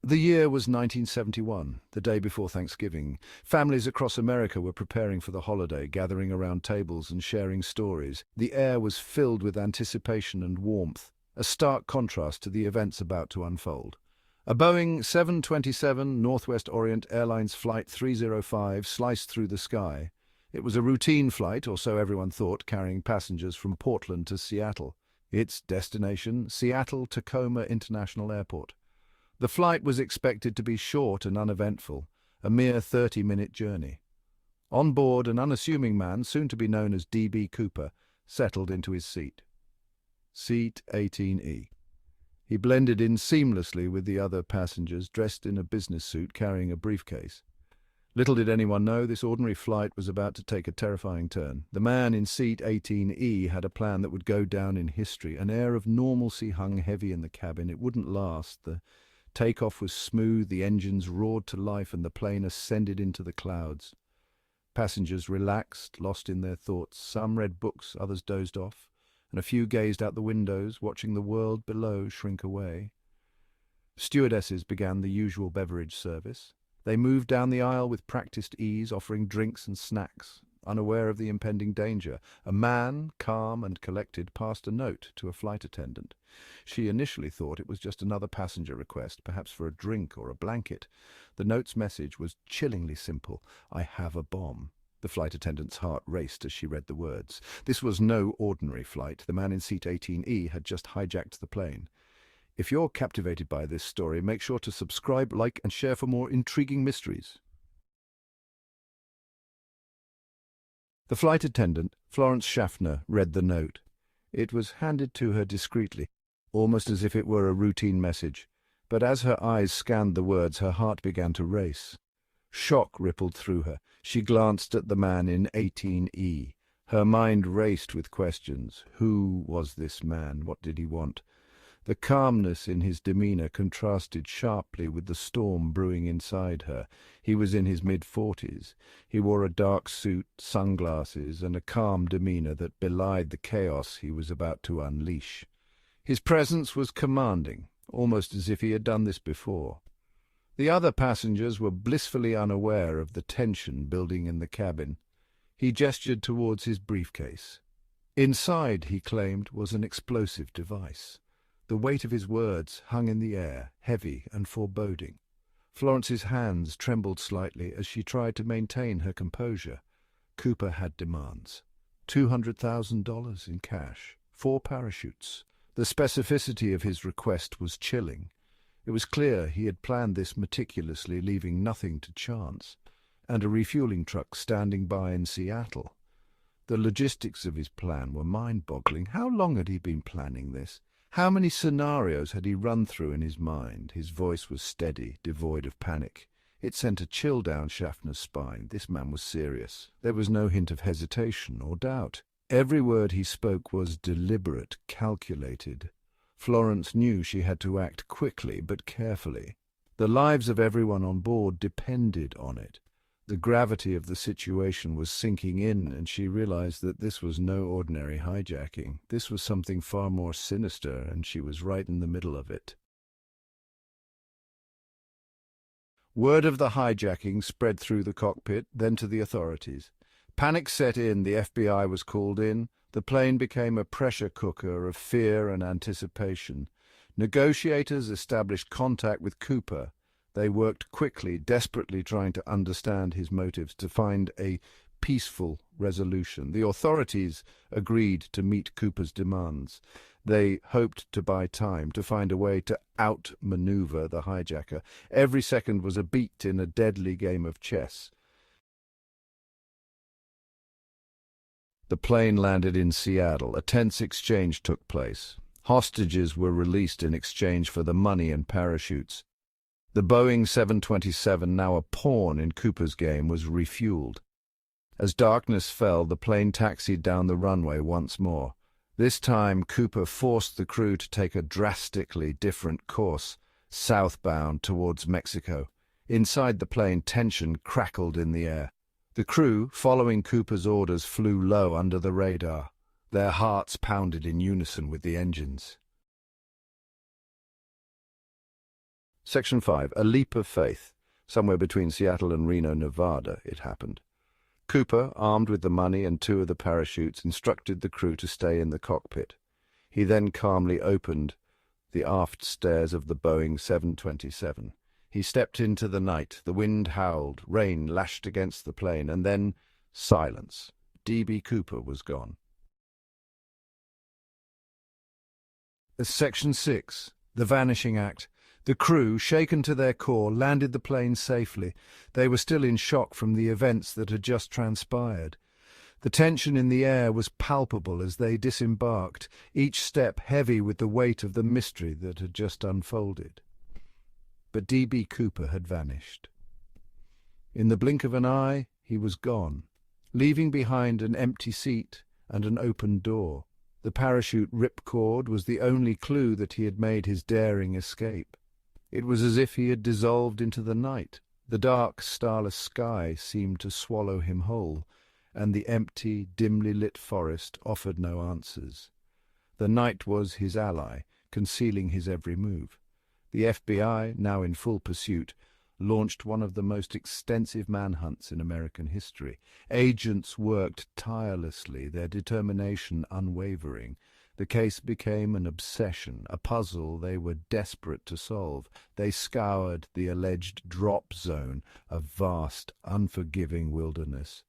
The year was 1971, the day before Thanksgiving. Families across America were preparing for the holiday, gathering around tables and sharing stories. The air was filled with anticipation and warmth, a stark contrast to the events about to unfold. A Boeing 727 Northwest Orient Airlines Flight 305 sliced through the sky. It was a routine flight, or so everyone thought, carrying passengers from Portland to Seattle. Its destination, Seattle-Tacoma International Airport. The flight was expected to be short and uneventful, a mere 30-minute journey. On board, an unassuming man, soon to be known as D.B. Cooper, settled into his seat. Seat 18E. He blended in seamlessly with the other passengers, dressed in a business suit carrying a briefcase. Little did anyone know this ordinary flight was about to take a terrifying turn. The man in seat 18E had a plan that would go down in history. An air of normalcy hung heavy in the cabin. It wouldn't last. The takeoff was smooth, the engines roared to life, and the plane ascended into the clouds. Passengers relaxed, lost in their thoughts. Some read books, others dozed off, and a few gazed out the windows, watching the world below shrink away. Stewardesses began the usual beverage service. They moved down the aisle with practiced ease, offering drinks and snacks, unaware of the impending danger. A man, calm and collected, passed a note to a flight attendant. She initially thought it was just another passenger request, perhaps for a drink or a blanket. The note's message was chillingly simple: "I have a bomb." The flight attendant's heart raced as she read the words. This was no ordinary flight. The man in seat 18E had just hijacked the plane. If you're captivated by this story, make sure to subscribe, like, and share for more intriguing mysteries. The flight attendant, Florence Schaffner, read the note. It was handed to her discreetly, almost as if it were a routine message. But as her eyes scanned the words, her heart began to race. Shock rippled through her. She glanced at the man in 18E. Her mind raced with questions. Who was this man? What did he want? The calmness in his demeanor contrasted sharply with the storm brewing inside her. He was in his mid-40s. He wore a dark suit, sunglasses, and a calm demeanor that belied the chaos he was about to unleash. His presence was commanding, almost as if he had done this before. The other passengers were blissfully unaware of the tension building in the cabin. He gestured towards his briefcase. Inside, he claimed, was an explosive device. The weight of his words hung in the air, heavy and foreboding. Florence's hands trembled slightly as she tried to maintain her composure. Cooper had demands. $200,000 in cash, 4 parachutes. The specificity of his request was chilling. It was clear he had planned this meticulously, leaving nothing to chance. And a refueling truck standing by in Seattle. The logistics of his plan were mind-boggling. How long had he been planning this? How many scenarios had he run through in his mind? His voice was steady, devoid of panic. It sent a chill down Schaffner's spine. This man was serious. There was no hint of hesitation or doubt. Every word he spoke was deliberate, calculated. Florence knew she had to act quickly but carefully. The lives of everyone on board depended on it. The gravity of the situation was sinking in, and she realized that this was no ordinary hijacking. This was something far more sinister, and she was right in the middle of it. Word of the hijacking spread through the cockpit, then to the authorities. Panic set in, the FBI was called in. The plane became a pressure cooker of fear and anticipation. Negotiators established contact with Cooper. They worked quickly, desperately trying to understand his motives, to find a peaceful resolution. The authorities agreed to meet Cooper's demands. They hoped to buy time, to find a way to outmaneuver the hijacker. Every second was a beat in a deadly game of chess. The plane landed in Seattle. A tense exchange took place. Hostages were released in exchange for the money and parachutes. The Boeing 727, now a pawn in Cooper's game, was refueled. As darkness fell, the plane taxied down the runway once more. This time, Cooper forced the crew to take a drastically different course, southbound towards Mexico. Inside the plane, tension crackled in the air. The crew, following Cooper's orders, flew low under the radar. Their hearts pounded in unison with the engines. Section 5. A leap of faith. Somewhere between Seattle and Reno, Nevada, it happened. Cooper, armed with the money and 2 of the parachutes, instructed the crew to stay in the cockpit. He then calmly opened the aft stairs of the Boeing 727. He stepped into the night. The wind howled, rain lashed against the plane, and then silence. D.B. Cooper was gone. Section 6. The Vanishing Act. The crew, shaken to their core, landed the plane safely. They were still in shock from the events that had just transpired. The tension in the air was palpable as they disembarked, each step heavy with the weight of the mystery that had just unfolded. But D.B. Cooper had vanished. In the blink of an eye, he was gone, leaving behind an empty seat and an open door. The parachute ripcord was the only clue that he had made his daring escape. It was as if he had dissolved into the night. The dark, starless sky seemed to swallow him whole, and the empty, dimly lit forest offered no answers. The night was his ally, concealing his every move. The FBI, now in full pursuit, launched one of the most extensive manhunts in American history. Agents worked tirelessly, their determination unwavering. The case became an obsession, a puzzle they were desperate to solve. They scoured the alleged drop zone, a vast, unforgiving wilderness.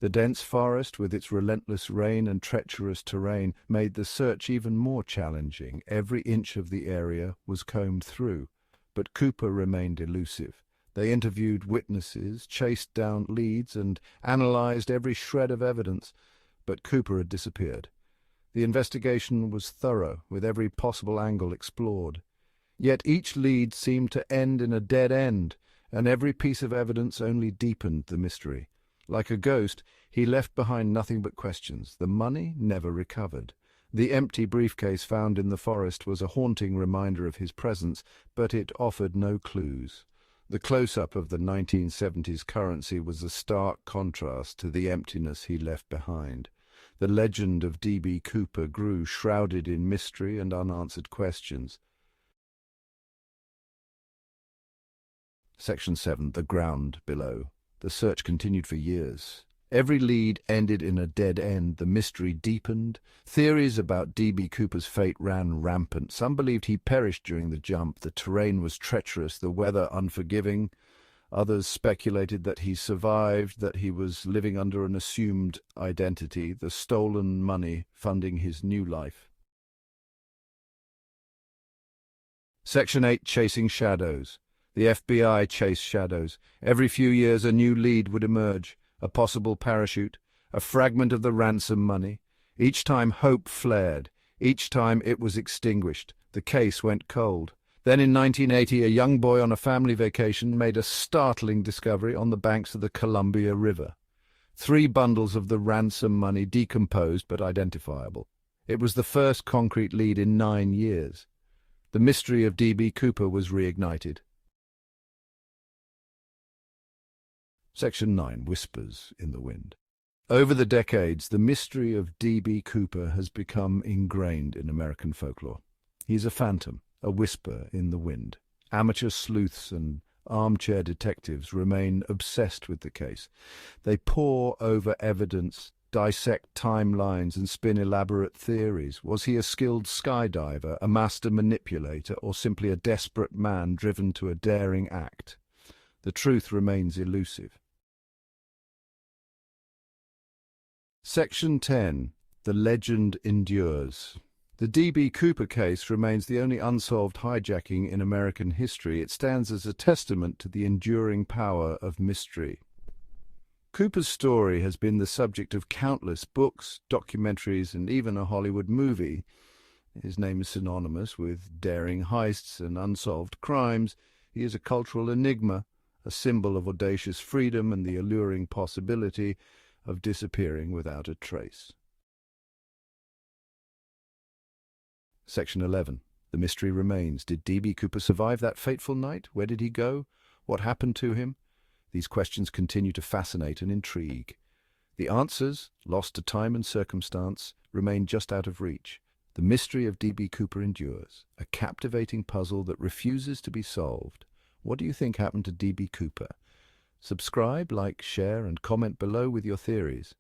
The dense forest, with its relentless rain and treacherous terrain, made the search even more challenging. Every inch of the area was combed through, but Cooper remained elusive. They interviewed witnesses, chased down leads, and analyzed every shred of evidence, but Cooper had disappeared. The investigation was thorough, with every possible angle explored. Yet each lead seemed to end in a dead end, and every piece of evidence only deepened the mystery. Like a ghost, he left behind nothing but questions. The money never recovered. The empty briefcase found in the forest was a haunting reminder of his presence, but it offered no clues. The close-up of the 1970s currency was a stark contrast to the emptiness he left behind. The legend of D.B. Cooper grew, shrouded in mystery and unanswered questions. Section 7. The ground below. The search continued for years. Every lead ended in a dead end. The mystery deepened. Theories about D.B. Cooper's fate ran rampant. Some believed he perished during the jump. The terrain was treacherous, the weather unforgiving. Others speculated that he survived, that he was living under an assumed identity, the stolen money funding his new life. Section 8. Chasing shadows. The FBI chased shadows. Every few years a new lead would emerge, a possible parachute, a fragment of the ransom money. Each time hope flared. Each time it was extinguished. The case went cold. Then in 1980, a young boy on a family vacation made a startling discovery on the banks of the Columbia River. 3 bundles of the ransom money, decomposed but identifiable. It was the first concrete lead in 9 years. The mystery of D.B. Cooper was reignited. Section 9. Whispers in the wind. Over the decades, the mystery of D.B. Cooper has become ingrained in American folklore. He's a phantom, a whisper in the wind. Amateur sleuths and armchair detectives remain obsessed with the case. They pore over evidence, dissect timelines, and spin elaborate theories. Was he a skilled skydiver, a master manipulator, or simply a desperate man driven to a daring act? The truth remains elusive. Section 10. The legend endures. The D.B. Cooper case remains the only unsolved hijacking in American history. It stands as a testament to the enduring power of mystery. Cooper's story has been the subject of countless books, documentaries, and even a Hollywood movie. His name is synonymous with daring heists and unsolved crimes. He is a cultural enigma, a symbol of audacious freedom and the alluring possibility of disappearing without a trace. Section 11. The mystery remains. Did D.B. Cooper survive that fateful night? Where did he go? What happened to him? These questions continue to fascinate and intrigue. The answers, lost to time and circumstance, remain just out of reach. The mystery of D.B. Cooper endures, a captivating puzzle that refuses to be solved. What do you think happened to D.B. Cooper? Subscribe, like, share, and comment below with your theories.